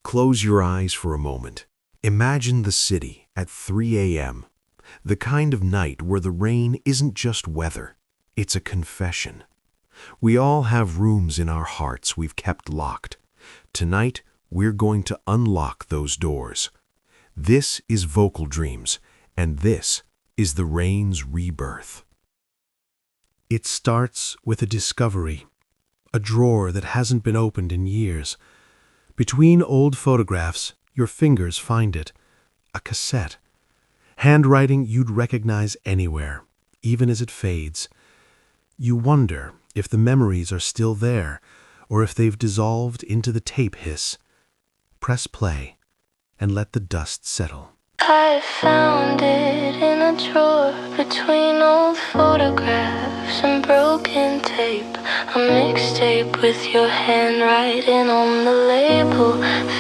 Close your eyes for a moment. Imagine the city at 3 a.m., the kind of night where the rain isn't just weather, it's a confession. We all have rooms in our hearts we've kept locked. Tonight, we're going to unlock those doors. This is Vocal Dreams, and this is the rain's rebirth. It starts with a discovery, a drawer that hasn't been opened in years. Between old photographs, your fingers find it, a cassette. Handwriting you'd recognize anywhere, even as it fades. You wonder if the memories are still there, or if they've dissolved into the tape hiss. Press play, and let the dust settle. I found it in a drawer between old photographs and broken tape. A mixtape with your handwriting on the label,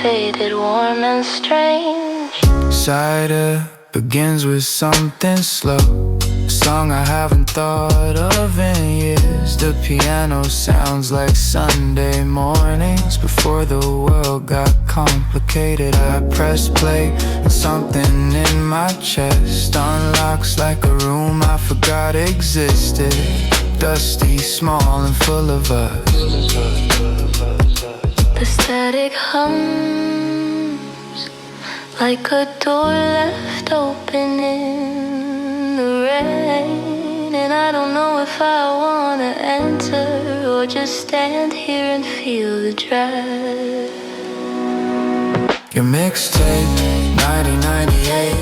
faded, warm and strange. Cider begins with something slow, a song I haven't thought of in years. The piano sounds like Sunday mornings before the world got complicated. I press play and something in my chest unlocks like a room I forgot existed. Dusty, small and full of us. The static hums like a door left open in the rain, and I don't know if I wanna enter or just stand here and feel the dread. Your mixtape, 1998.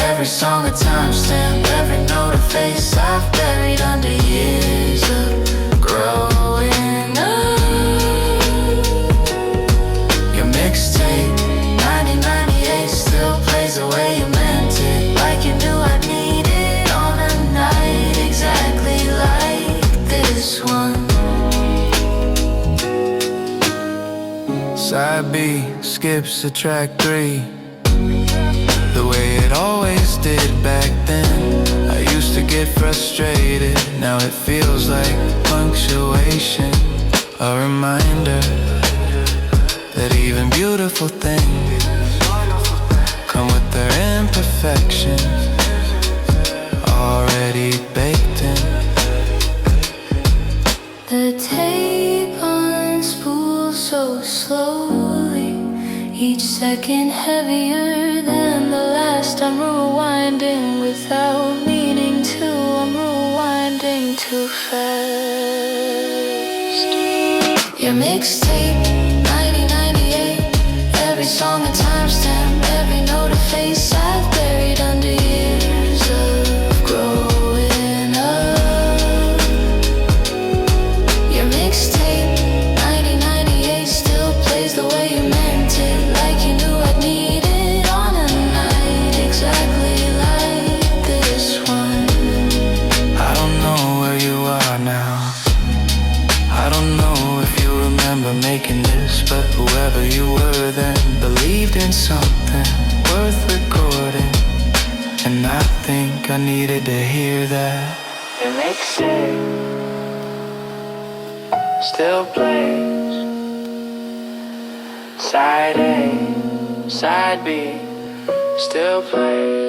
Every song a timestamp, every note a face I've buried under years of growing up. Your mixtape, 1998, still plays the way you meant it, like you knew I needed it on a night exactly like this one. Side B skips to track 3, the way it always did back then. I used to get frustrated, now it feels like punctuation, a reminder that even beautiful things come with their imperfections, already baked in. The tape unspools so slowly, each second heavier than the last. I'm rewinding without meaning to, I'm rewinding too fast. Your mixtape, 1998, every song a timestamp, every note a face I've buried under years of growing up. Your mixtape, 1998, still plays the way you meant it, like you knew I'd need it on a night exactly like this one. I don't know where you are now, I don't know if you remember making this, but whoever you were then believed in something worth recording, and I think I needed to hear that. Your mixtape Still plays side A, side B, still plays.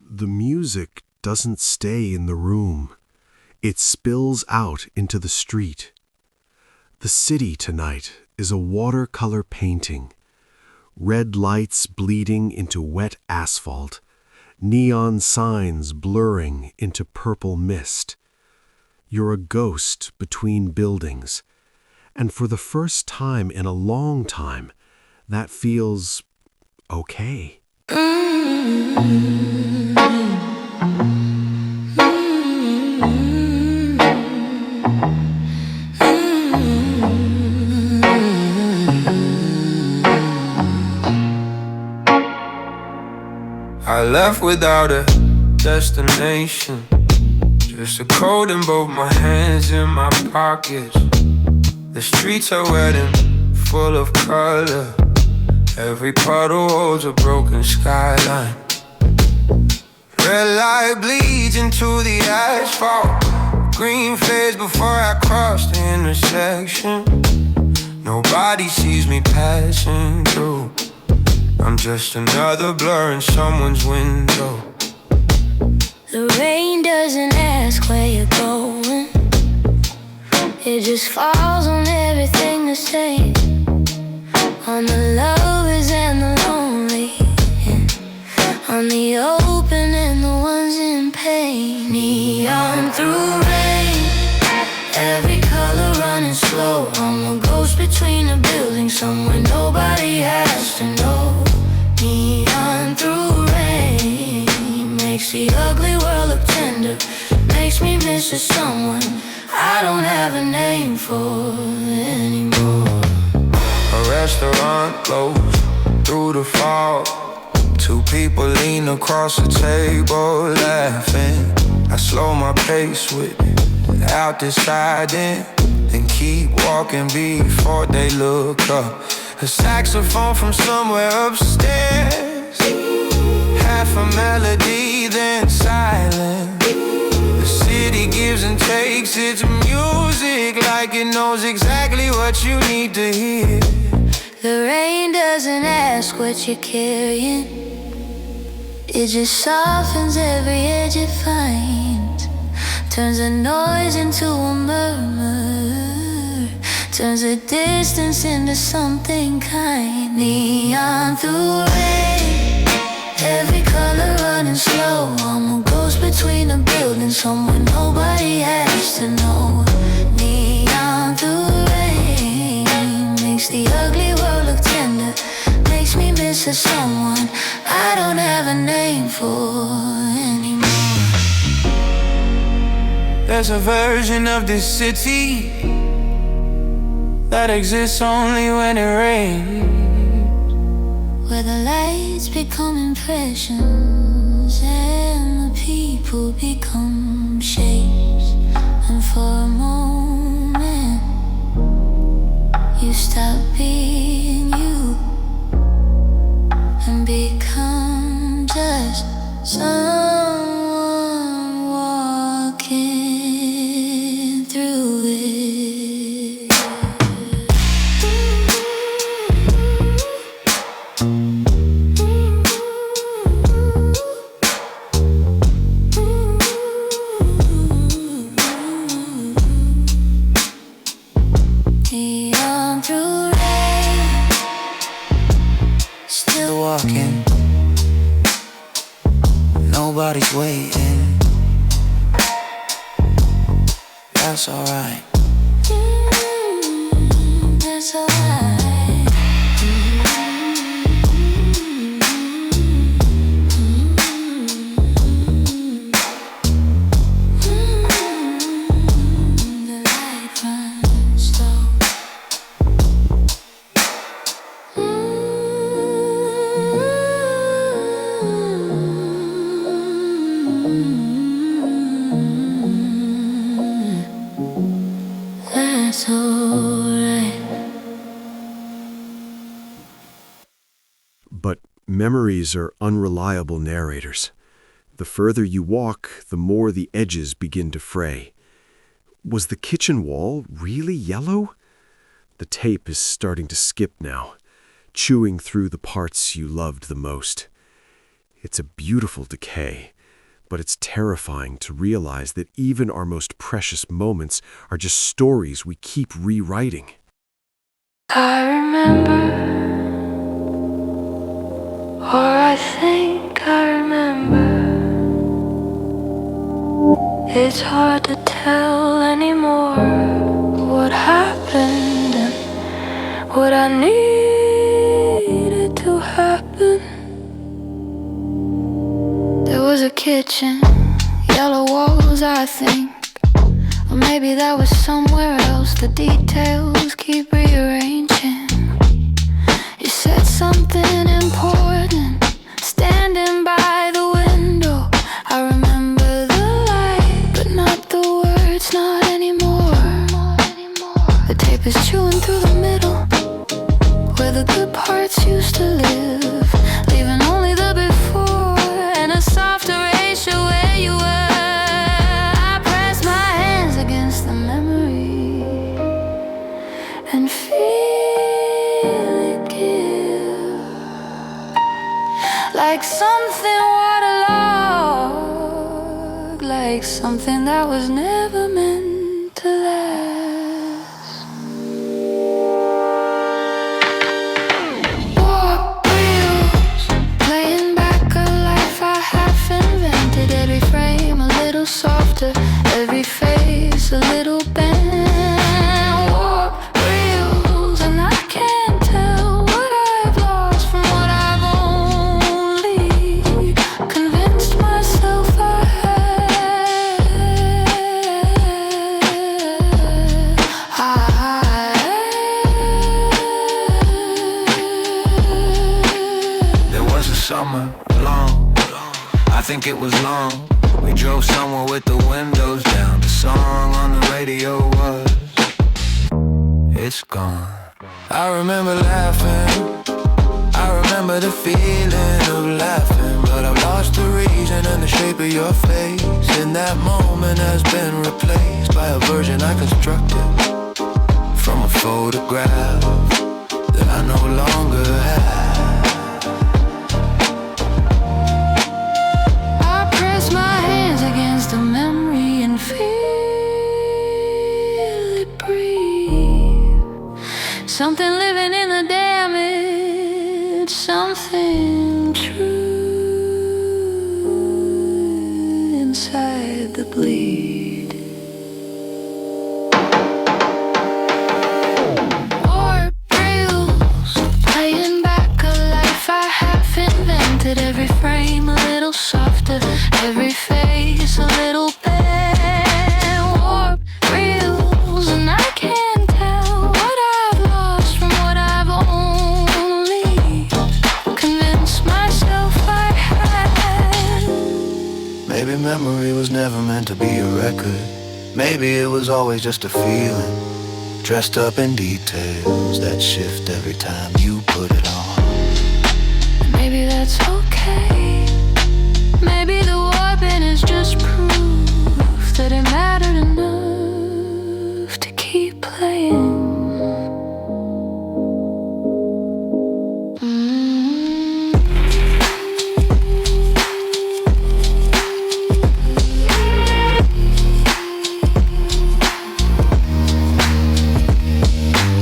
The music doesn't stay in the room. It spills out into the street. The city tonight is a watercolor painting. Red lights bleeding into wet asphalt. Neon signs blurring into purple mist. You're a ghost between buildings. And for the first time in a long time, that feels okay. I left without a destination, just a cold in both my hands in my pockets. The streets are wet and full of color. Every puddle holds a broken skyline. Red light bleeds into the asphalt. Green fades before I cross the intersection. Nobody sees me passing through. I'm just another blur in someone's window. The rain doesn't ask where you're going. It just falls on everything the same. On the lovers and the lonely, on the open and the ones in pain. Neon through rain, every color running slow. I'm a ghost between the buildings, somewhere nobody has to know. Neon through rain makes the ugly world look tender, makes me miss a someone I don't have a name for anymore. A restaurant closed through the fog. Two people lean across the table laughing. I slow my pace without deciding, then keep walking before they look up. A saxophone from somewhere upstairs, half a melody then silent. The city gives and takes its music like it knows exactly what you need to hear. The rain doesn't ask what you're carrying, it just softens every edge it finds. Turns the noise into a murmur, turns the distance into something kind. Neon through rain, every color running slow. I'm a ghost between the buildings, somewhere nobody has to know. Neon through rain makes the ugly world look tender, makes me miss a someone I don't have a name for anymore. There's a version of this city that exists only when it rains, where the lights become impressions and the people become shapes. And for a moment you stop being you and become just someone walking through it. Neon through rain, still walking. Nobody's waiting. That's alright. that's alright. The light runs slow. That's alright. But memories are unreliable narrators. The further you walk, the more the edges begin to fray. Was the kitchen wall really yellow? The tape is starting to skip now, chewing through the parts you loved the most. It's a beautiful decay, but it's terrifying to realize that even our most precious moments are just stories we keep rewriting. I remember, or I think I remember. It's hard to tell anymore what happened and what I needed to happen. There was a kitchen, yellow walls, I think. Or maybe that was somewhere else. The details keep rearranging. You said something important, standing by feel it give, like something waterlogged, like something that was never meant to last. Warp wheels, playing back a life I half invented. Every frame a little softer, every face a little bent. Warp wheels, and I can't tell what I've lost from what I've only convinced myself I had. There was a summer long, I think it was long. We drove somewhere with the windows down. The song on the radio was It's Gone. I remember laughing, I remember the feeling of laughing, but I've lost the reason and the shape of your face. In that moment has been replaced by a version I constructed from a photograph that I no longer have. I press my hands against the memory and feel it breathe. Something living in the damage, something true inside the bleed. Warp reels, playing back a life I half invented. Every frame a little softer, every face a little bent. Warp reels, and I can't tell what I've lost from what I've only convinced myself I had. Maybe memory was never meant to be a record. Maybe it was always just a feeling, dressed up in details that shift every time you put it on. Maybe that's okay. Maybe the warping is just proof that it mattered enough to keep playing.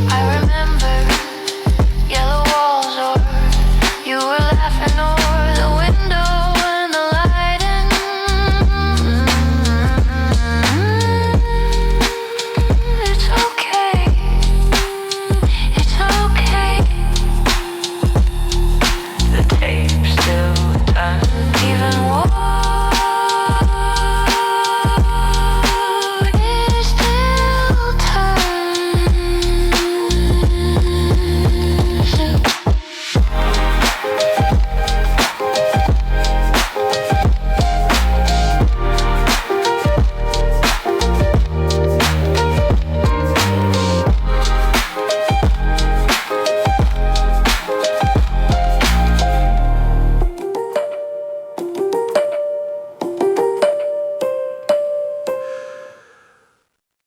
I remember yellow walls, or you were laughing over the window and the lighting. It's okay. It's okay. The tape still turns, even war is still turns.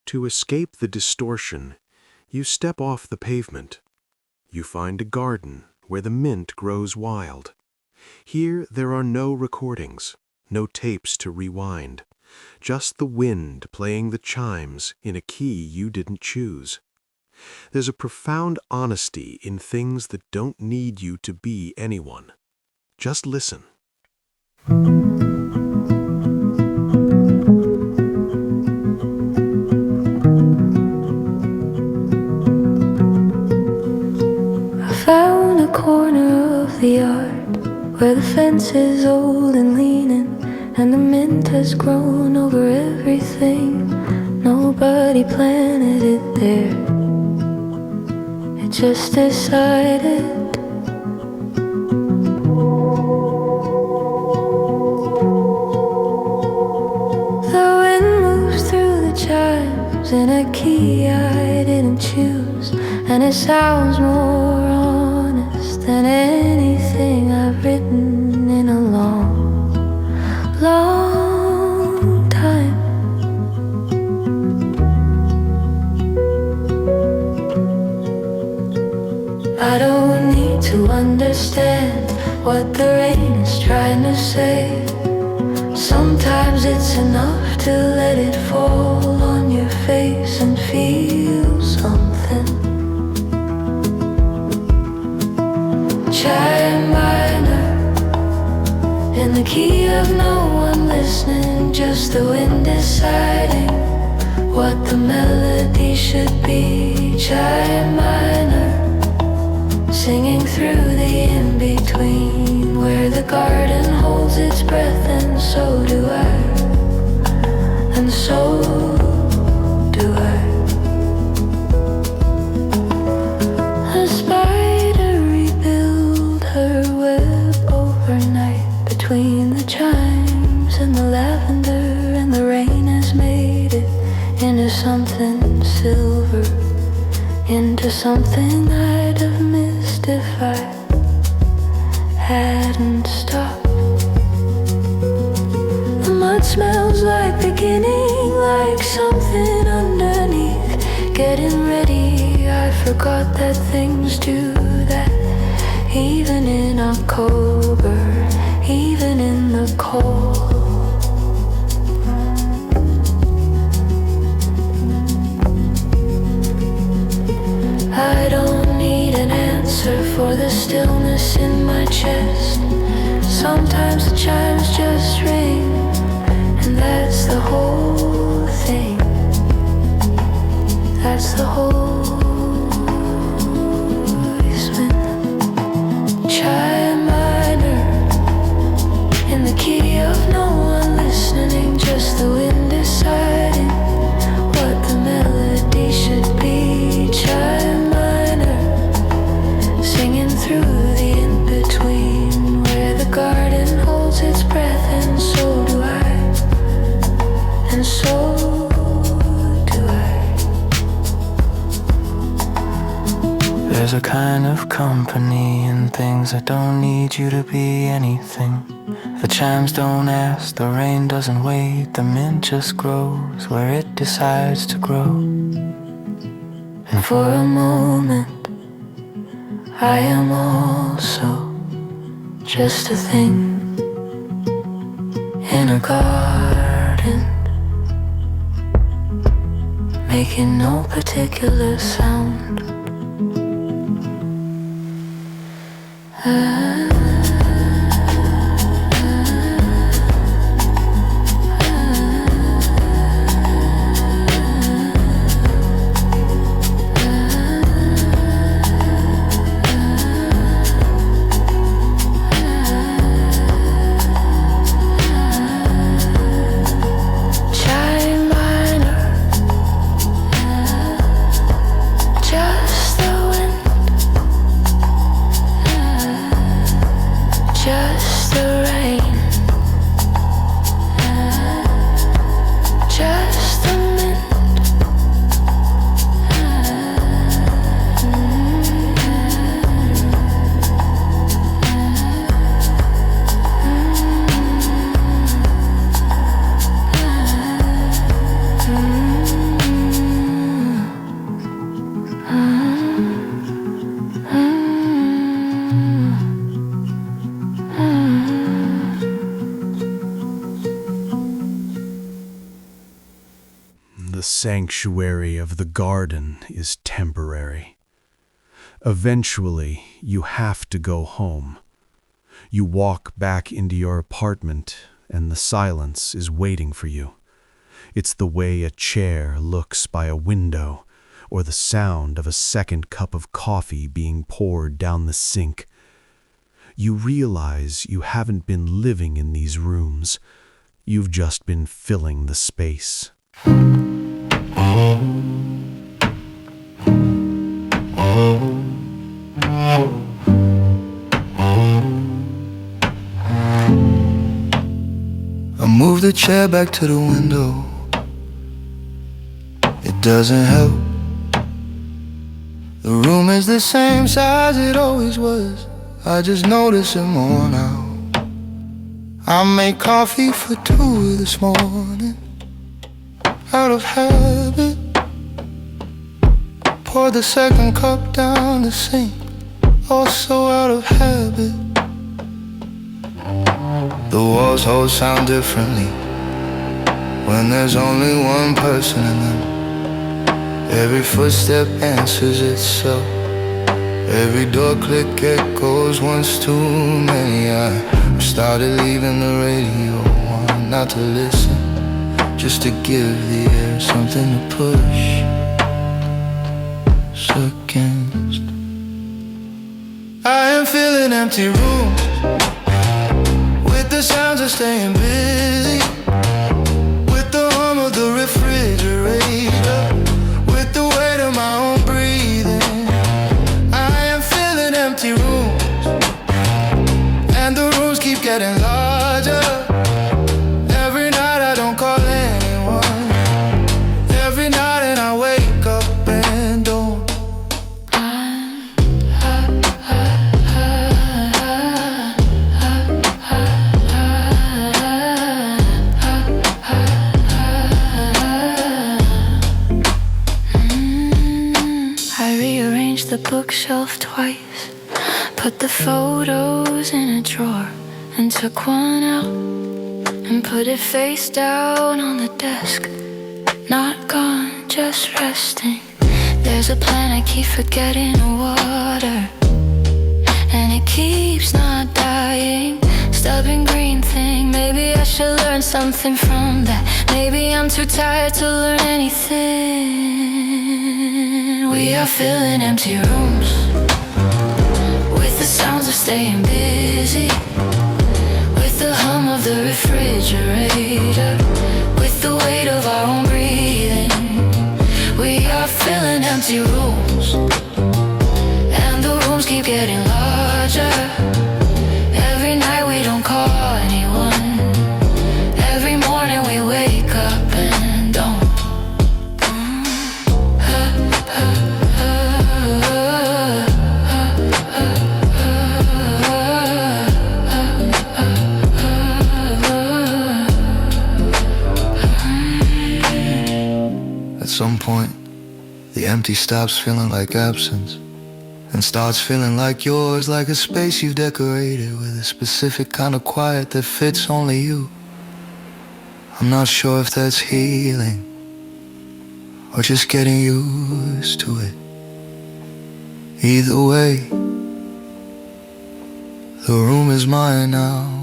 To escape the distortion, you step off the pavement. You find a garden where the mint grows wild. Here there are no recordings, no tapes to rewind, just the wind playing the chimes in a key you didn't choose. There's a profound honesty in things that don't need you to be anyone. Just listen. I found a corner of the yard where the fence is old and leaning, and the mint has grown over everything. Nobody planted it there, it just decided. The wind moves through the chimes in a key I didn't choose, and it sounds more honest than anything I've written in a long, long time. I don't need to understand what the rain is trying to say. Sometimes it's enough to let it fall on your face and feel something. Chime minor in the key of no one listening, just the wind deciding what the melody should be. Chime minor, singing through the in-between, where the garden holds its breath, and so do I, and so do I. A spider rebuilt her web overnight, between the chimes and the lavender, and the rain has made it into something silver, into something I'd have missed if I hadn't stopped. The mud smells like beginning, like something underneath, getting ready. I forgot that things do that, even in October, even in the cold. I don't need an answer for the stillness in my chest. Sometimes the chimes just ring, and that's the whole thing. That's the whole swing. Chime minor in the key of no one listening, just the wind deciding what the melody should be. Chime minor, singing through the in-between, where the garden holds its breath, and so do I, and so do I. There's a kind of company in things that don't need you to be anything. The chimes don't ask, the rain doesn't wait, the mint just grows where it decides to grow. And for a moment, I am also just a thing in a garden, making no particular sound. The sanctuary of the garden is temporary. Eventually, you have to go home. You walk back into your apartment, and the silence is waiting for you. It's the way a chair looks by a window, or the sound of a second cup of coffee being poured down the sink. You realize you haven't been living in these rooms. You've just been filling the space. I move the chair back to the window. It doesn't help. The room is the same size it always was. I just notice it more now. I made coffee for 2 this morning, out of habit. Poured the second cup down the sink. also out of habit. The walls hold sound differently when there's only one person in them. Every footstep answers itself. Every door click echoes once too many. I started leaving the radio on, not to listen, just to give the air something to push against. I am feeling empty rooms with the sounds of staying busy, with the hum of the refrigerator, with the weight of my own breathing. I am feeling empty rooms, and the rooms keep getting larger. Every night I don't call anyone, every night and I wake up and don't. I rearranged the bookshelf twice, put the photos in a drawer, and took one out and put it face down on the desk. Not gone, just resting. There's a plant I keep forgetting to water, and it keeps not dying. Stubborn green thing, maybe I should learn something from that. Maybe I'm too tired to learn anything. We are filling empty rooms with the sounds of staying busy, with the hum of the refrigerator, with the weight of our own breathing. We are filling empty rooms, and the rooms keep getting larger. Every night we don't call anyone, every morning we wake up and don't. At some point, the empty stops feeling like absence and starts feeling like yours, like a space you've decorated with a specific kind of quiet that fits only you. I'm not sure if that's healing or just getting used to it. Either way, the room is mine now.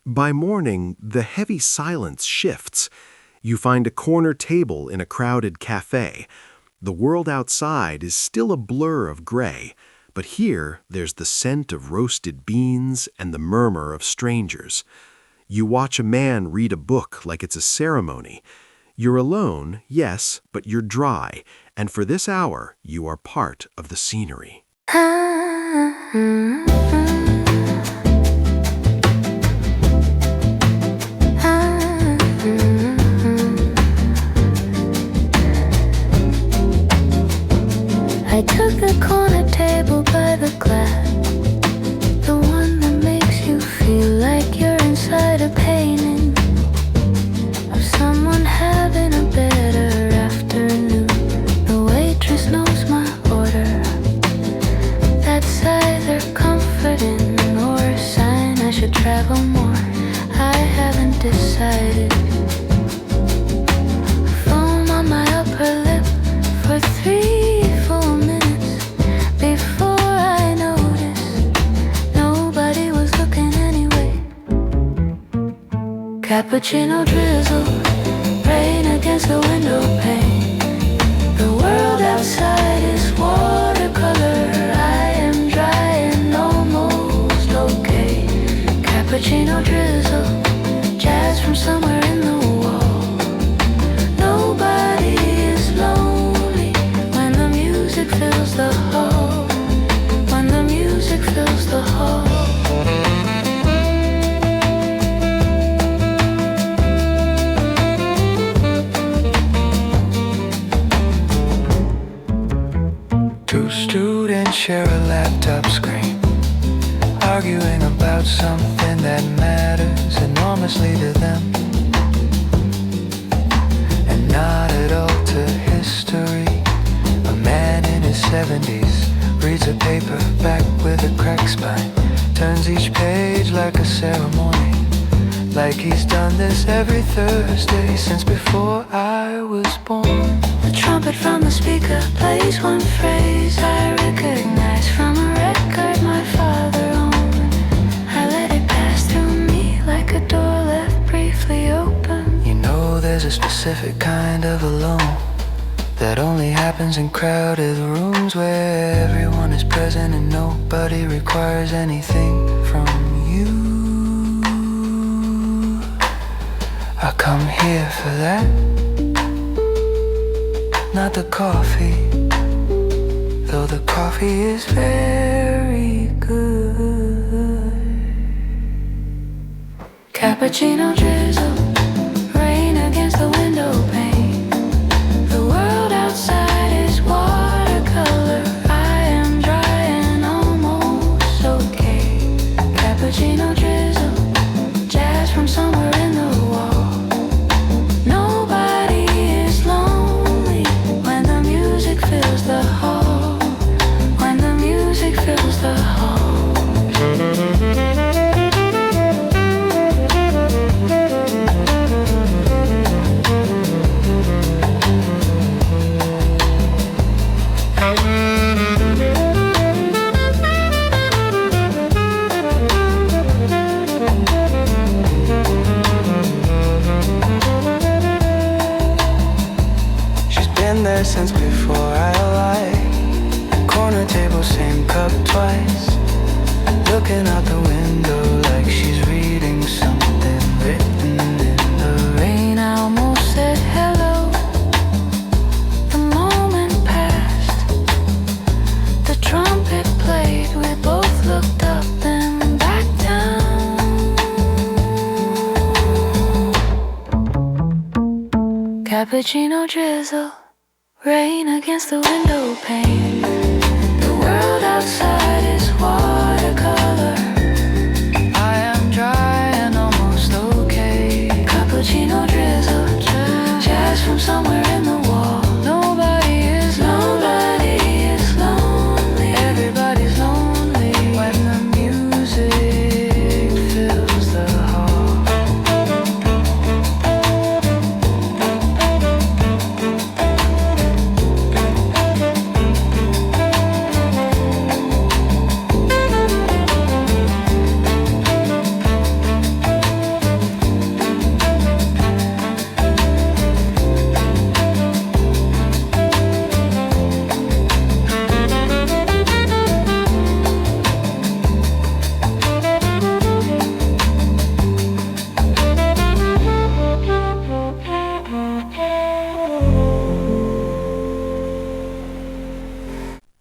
By morning, the heavy silence shifts. You find a corner table in a crowded cafe. The world outside is still a blur of gray, but here there's the scent of roasted beans and the murmur of strangers. You watch a man read a book like it's a ceremony. You're alone, yes, but you're dry, and for this hour, you are part of the scenery. I took the corner table by the glass, the one that makes you feel like you're inside a painting of someone having a better afternoon. The waitress knows my order. That's either comforting or a sign I should travel more. I haven't decided. Foam on my upper lip for 3 full minutes before I noticed nobody was looking anyway. Cappuccino drizzle, rain against the window pane. The world outside is watercolor. I am dry and almost okay. Cappuccino drizzle, jazz from somewhere in the wall. Nobody is lonely Two students share a laptop screen, arguing about something that matters enormously to them, and not at all to history. A man in his 70s reads a paper back with a cracked spine, turns each page like a ceremony, like he's done this every Thursday since before I was born. The trumpet from the speaker plays one phrase I recognize from a record my father owned. I let it pass through me like a door left briefly open. You know there's a specific kind of alone that only happens in crowded rooms where everyone is present and nobody requires anything from you. I come here for that, not the coffee, though the coffee is very good. Cappuccino drizzle, rain against the window pane. The world outside is watercolor. I am dry and almost okay. Cappuccino drizzle, jazz from somewhere in the wall. Nobody is lonely when the music fills the hall. When the music fills the hall. There since before I alight. Corner table, same cup twice. Looking out the window like she's reading something written in the rain. I almost said hello. The moment passed. The trumpet played. We both looked up and back down. Cappuccino drizzle, rain against the window pane. The world outside is watercolor. I am dry and almost okay. Cappuccino drizzle, jazz from somewhere in the wall. Nobody is lonely. Everybody's lonely when the music fills the hall.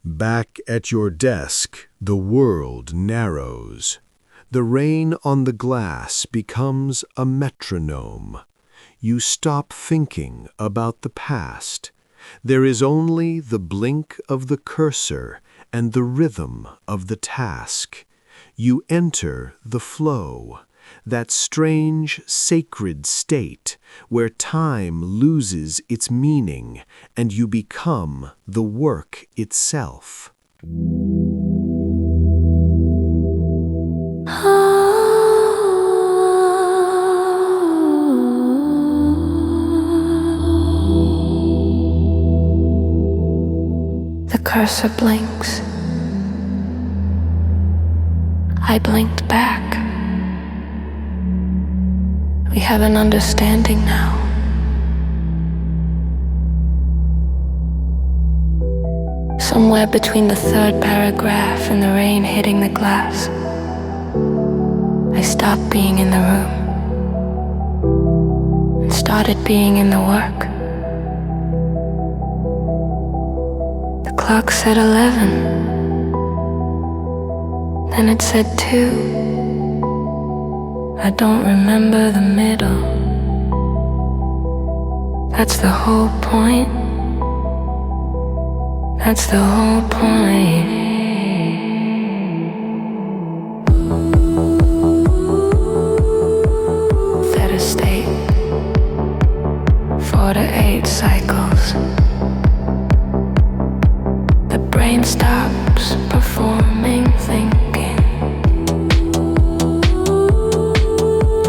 Back at your desk, the world narrows. The rain on the glass becomes a metronome. You stop thinking about the past. There is only the blink of the cursor and the rhythm of the task. You enter the flow, that strange, sacred state where time loses its meaning and you become the work itself. The cursor blinks. I blinked back. We have an understanding now. Somewhere between the third paragraph and the rain hitting the glass, I stopped being in the room and started being in the work. The clock said 11. Then it said 2. I don't remember the middle. That's the whole point. That's the whole point. Theta state, 4 to 8 cycles. The brain stops performing thinking,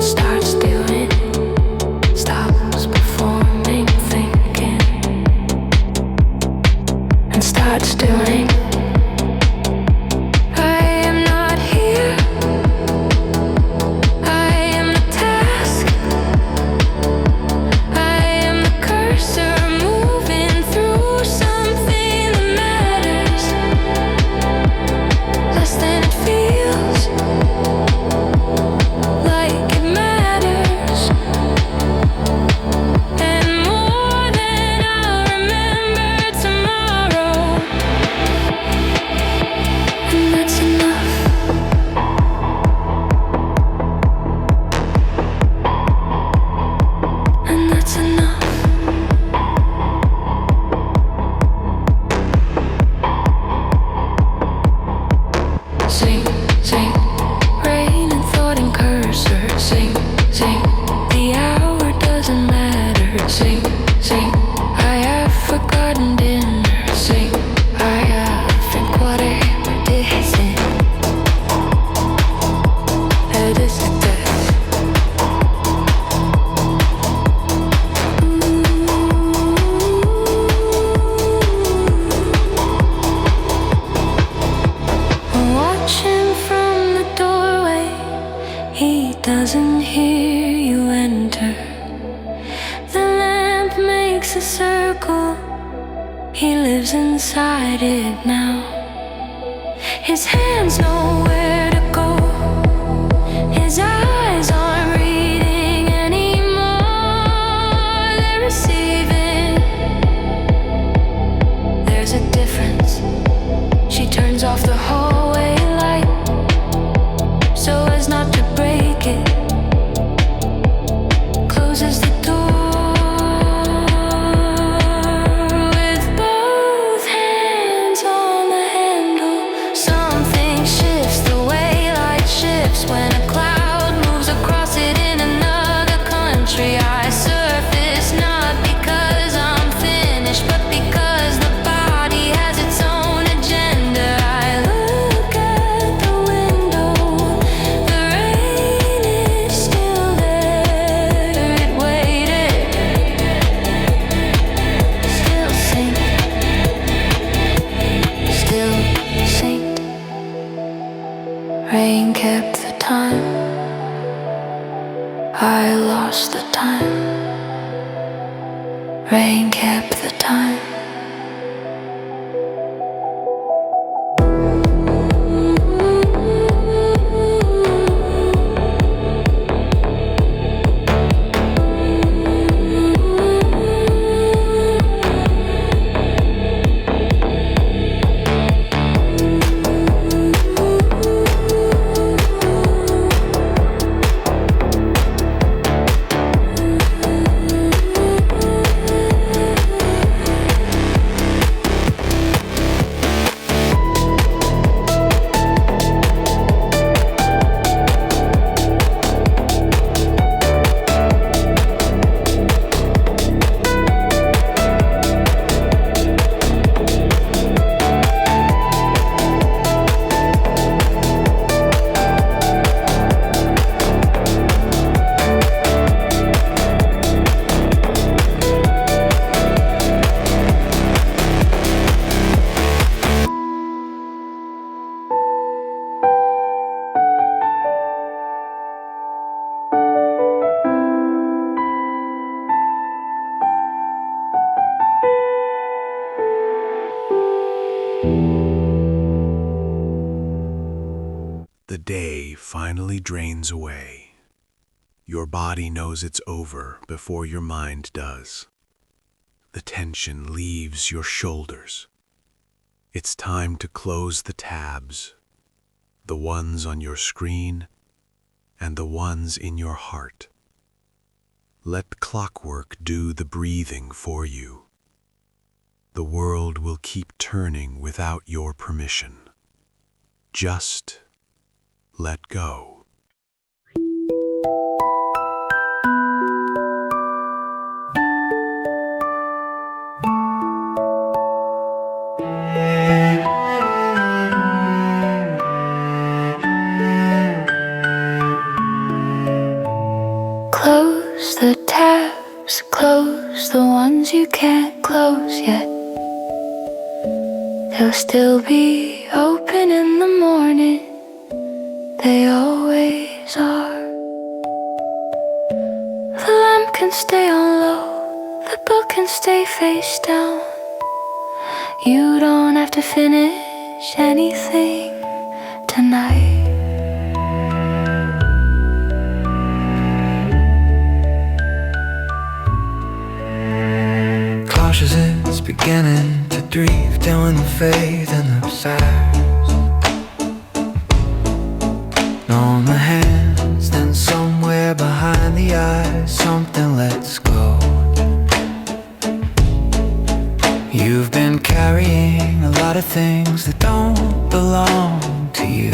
starts doing, stops performing thinking, and starts doing. I am not here, I am the task, I am the cursor moving through something that matters less than it feels like it matters, and more than I'll remember tomorrow, and that's enough. And that's enough. Sing, sing, rain and thought and cursor. Sing, sing, the hour doesn't matter. Sing, sing, I have forgotten dinner. Sing, I haven't quarter distant. Watch him from the doorway. He doesn't hear you enter. The lamp makes a circle. He lives inside it now. His hands know where to go. His eyes aren't reading anymore. They're receiving. There's a difference. She turns off the hallway light so as not to break it. Closes the door with both hands on the handle. Something shifts the way light shifts when a cloud moves across it in another country. I surface not because I'm finished, but because the body has its own agenda. I look at the window, the rain is still there. It waited, still synced, still synced. Rain kept the time, I lost the time. Rain kept the time. The day finally drains away. Your body knows it's over before your mind does. The tension leaves your shoulders. It's time to close the tabs, the ones on your screen and the ones in your heart. Let clockwork do the breathing for you. The world will keep turning without your permission. Just let go. Close the tabs, close the ones you can't close yet. They'll still be open in the morning, they always are. The lamp can stay on low, the book can stay face down. You don't have to finish anything tonight. Cautious is beginning to drift down the faith and the sighs. On the hands, then somewhere behind the eyes, something lets go. You've been carrying a lot of things that don't belong to you.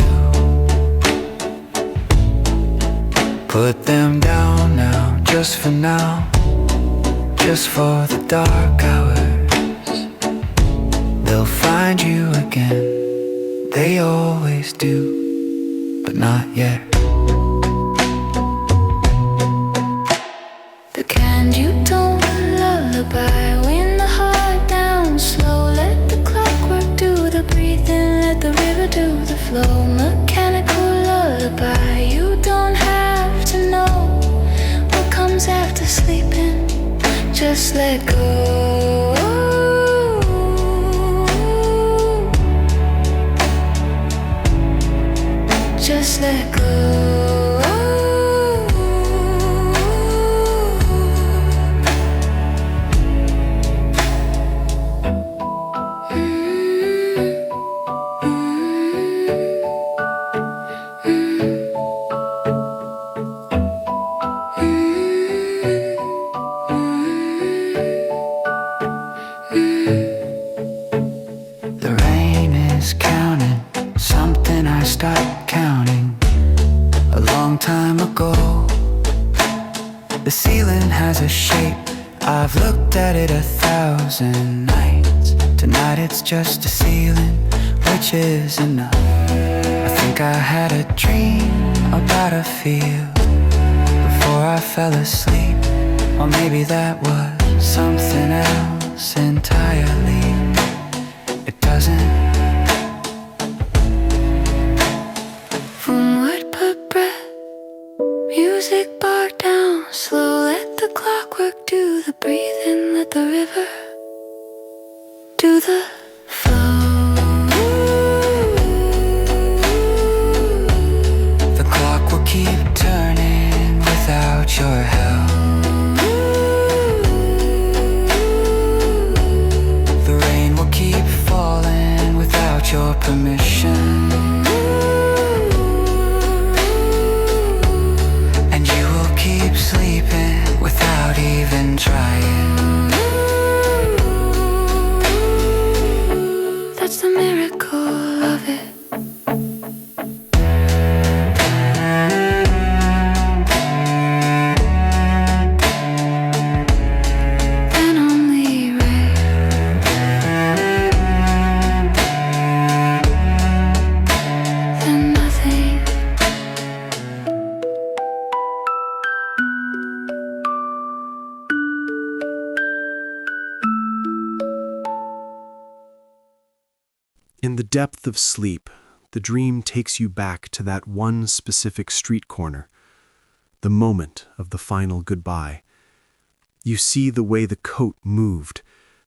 Put them down now, just for now. Just for the dark hours, they'll find you again. They always do, but not yet. The kind you don't lullaby, wind the heart down slow. Let the clockwork do the breathing, let the river do the flow. Mechanical lullaby, you don't have to know what comes after sleeping. Just let go. Just let go. The rain is counting something I stopped counting a long time ago. The ceiling has a shape, I've looked at it 1,000 nights. Tonight it's just a ceiling, which is enough. I think I had a dream about a field before I fell asleep. Or maybe that was something else entirely. It doesn't. From wood put breath, music bar down slow. Let the clockwork do the breathing, let the river do the flow. The clock will keep turning without your help. The rain will keep falling without your permission. And you will keep sleeping without even trying. That's the miracle of it. And only rain. Then nothing. In the depth of sleep, the dream takes you back to that one specific street corner, the moment of the final goodbye. You see the way the coat moved,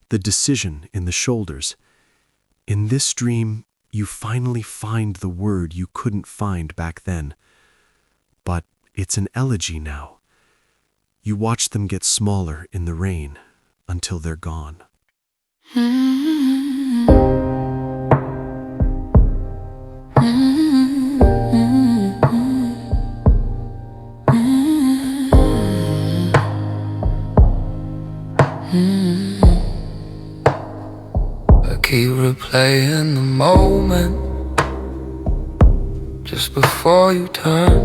the decision in the shoulders. In this dream, you finally find the word you couldn't find back then. But it's an elegy now. You watch them get smaller in the rain until they're gone. keep replaying the moment just before you turn,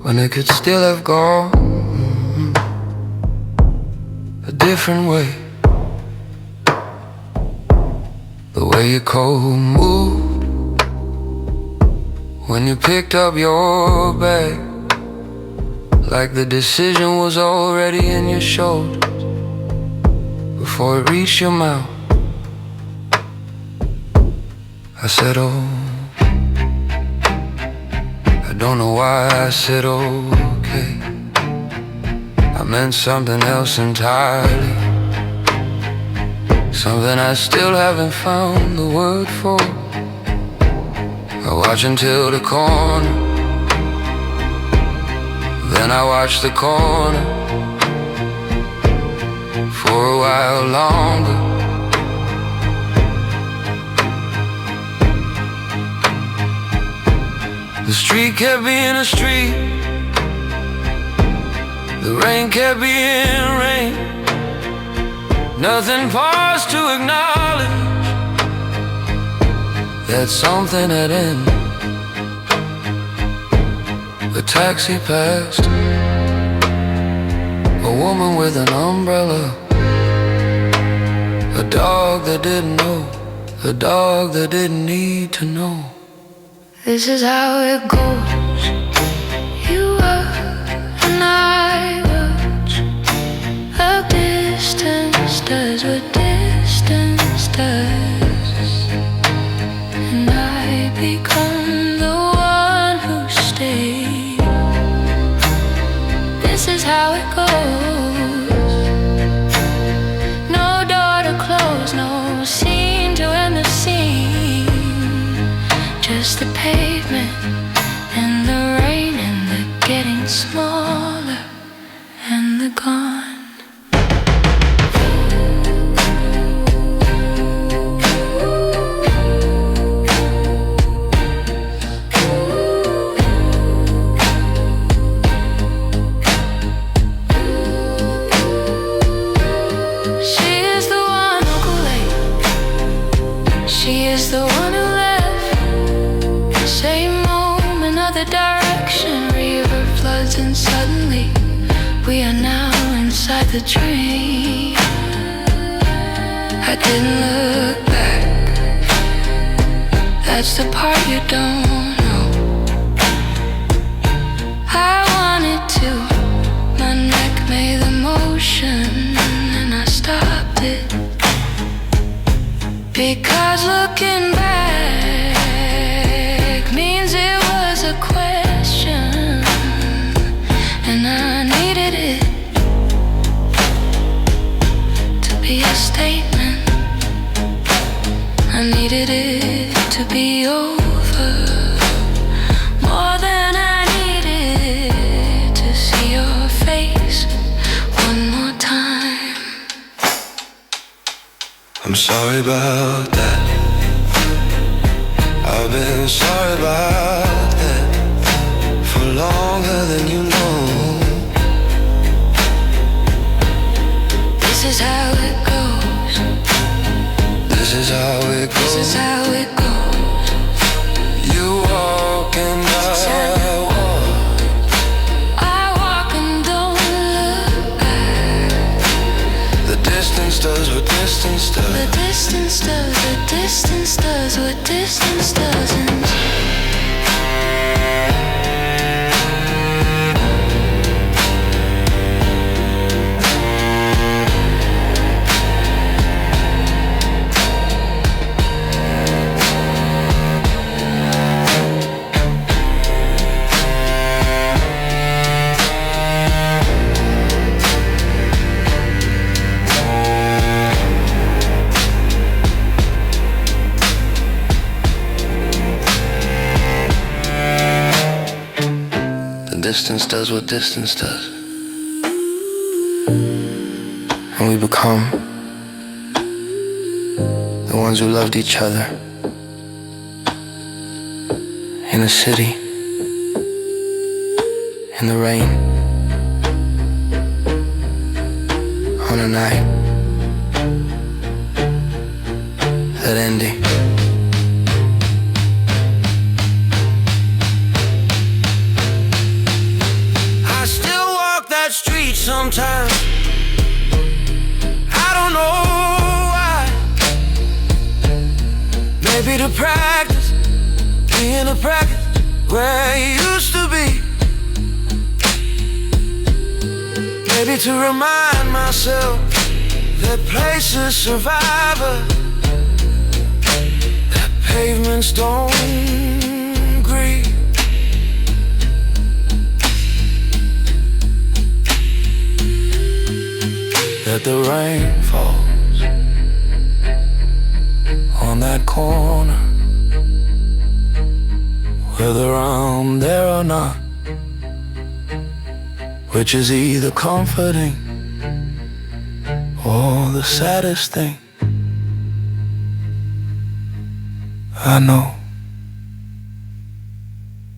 when it could still have gone a different way. The way your coat moved when you picked up your bag, like the decision was already in your shoulders before it reached your mouth. I said, oh, I don't know why I said okay. I meant something else entirely, something I still haven't found the word for. I watch until the corner, then I watch the corner for a while longer. The street kept being a street, the rain kept being rain. Nothing paused to acknowledge that something had ended. The taxi passed, a woman with an umbrella, a dog that didn't know, a dog that didn't need to know. This is how it goes. You were and I watch. A distance does what distance does, and I become the one who stays. This is how it goes. No door to close, no scene to end the scene. Just the pavement and the rain and the getting smaller and the gone. She is the one who grew late. She is the one who left. Same moment, other direction. River floods and suddenly we are now inside the dream. I didn't look back. That's the part you don't know. I wanted to. My neck made the motion and I stopped it, because looking back means it was a question, and I needed it to be a statement. I needed it to be over, more than I needed to see your face one more time. I'm sorry about that. I've been sorry about that for longer than you know. This is how it goes. This is how it goes. This is how it goes. You walk and I walk. I walk and don't look back. The distance does what distance does. The distance does, the distance does what distance doesn't. Distance does what distance does, and we become the ones who loved each other in the city, in the rain, on a night that ending. I still walk that street sometimes. I don't know why. Maybe to practice being a practice where it used to be. Maybe to remind myself that places survivor, that pavements don't grieve. That the rain falls on that corner, whether I'm there or not, which is either comforting or the saddest thing. I know,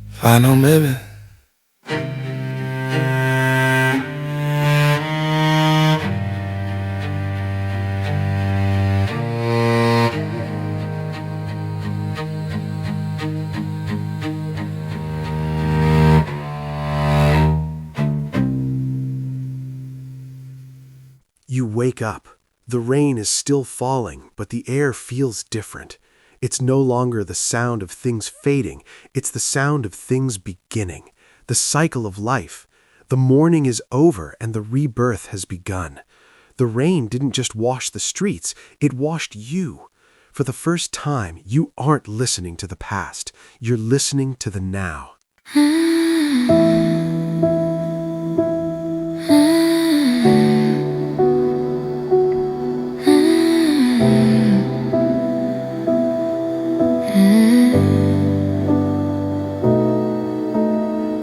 final maybe. You wake up. The rain is still falling, but the air feels different. It's no longer the sound of things fading. It's the sound of things beginning. The cycle of life. The morning is over and the rebirth has begun. The rain didn't just wash the streets, it washed you. For the first time, you aren't listening to the past. You're listening to the now.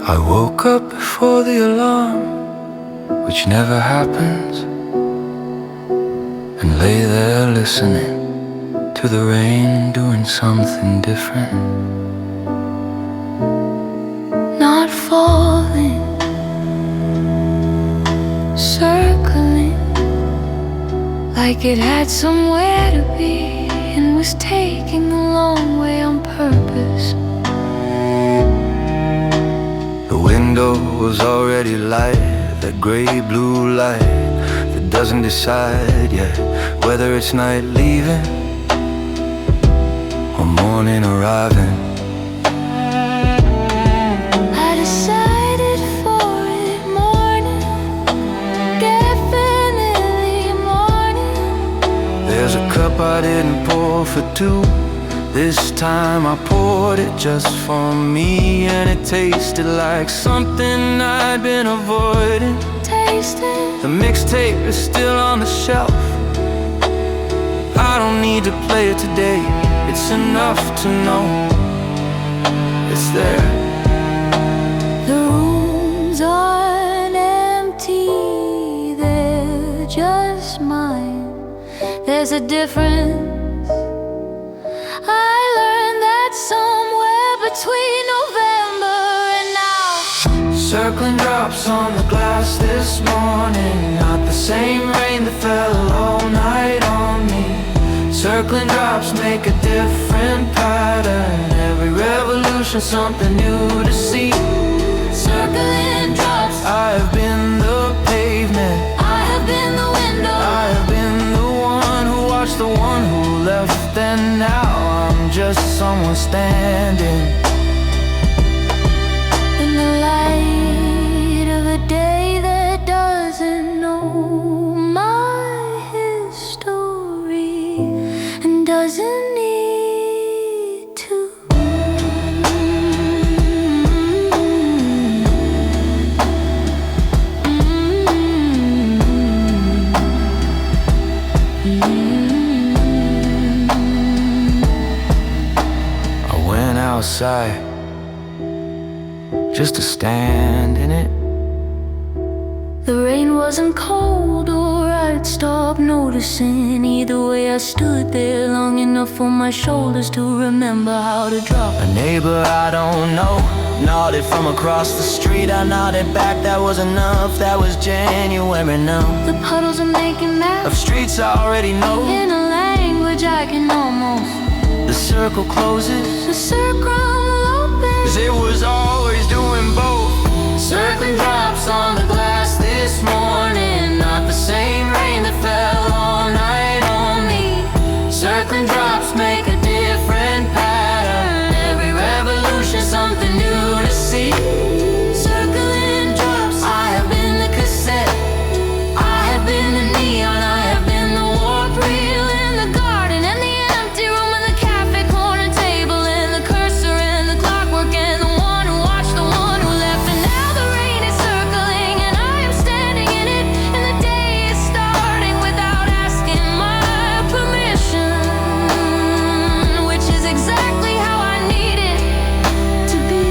I woke up before the alarm, which never happens, and lay there listening to the rain doing something different. Not falling, circling like it had somewhere to be and was taking the long way on purpose. The window was already light, that gray-blue light that doesn't decide yet whether it's night leaving or morning arriving. I decided for it morning, definitely morning. There's a cup I didn't pour for two. This time I poured it just for me, and it tasted like something I'd been avoiding. Tasting. The mixtape is still on the shelf. I don't need to play it today. It's enough to know it's there. The rooms aren't empty, they're just mine. There's a difference. I learned that somewhere between November and now. Circling drops on the glass this morning, not the same rain that fell all night on me. Circling drops make a different pattern. Every revolution something new to see. Circling drops. I have been the pavement, I have been the window. I have been the one who watched the one who left, and now I'm just someone standing In the light of a day that doesn't know my history and doesn't need to. I went outside just to stand in it. The rain wasn't cold or I'd stop noticing. Either way I stood there long enough for my shoulders to remember how to drop. A neighbor I don't know nodded from across the street. I nodded back, that was enough, that was January now. The puddles are making maps Of streets I already know, in a language I second almost. The circle closes, The circle opens. 'cause it was always doing both. Circling drops on the glass this morning, not the same rain that fell all night on me. Circling drops make a different pattern. Every revolution, something new to see. Circling drops. I have been the cassette. I have been the neon. I have been the warped reel in the garden and the empty room and the cafe corner table and the cursor and the clockwork and the one who watched the one who left. And now the rain is circling and I am standing in it, and the day is starting without asking my permission, which is exactly how I need it to be.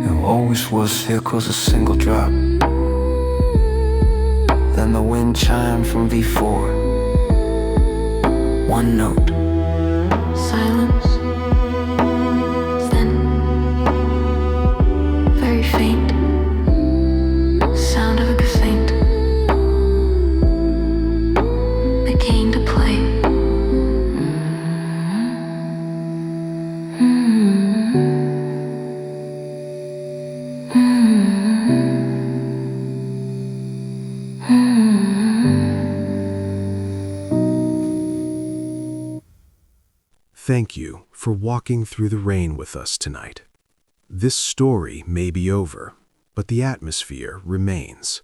It always was, here goes a single drop. Then the wind chimed from V4. One note. Silence. Then, very faint, sound of a complaint began to play. Thank you for walking through the rain with us tonight. This story may be over, but the atmosphere remains.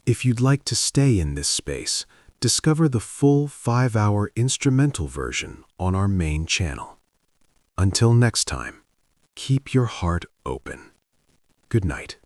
If you'd like to stay in this space, discover the full 5-hour instrumental version on our main channel. Until next time, keep your heart open. Good night.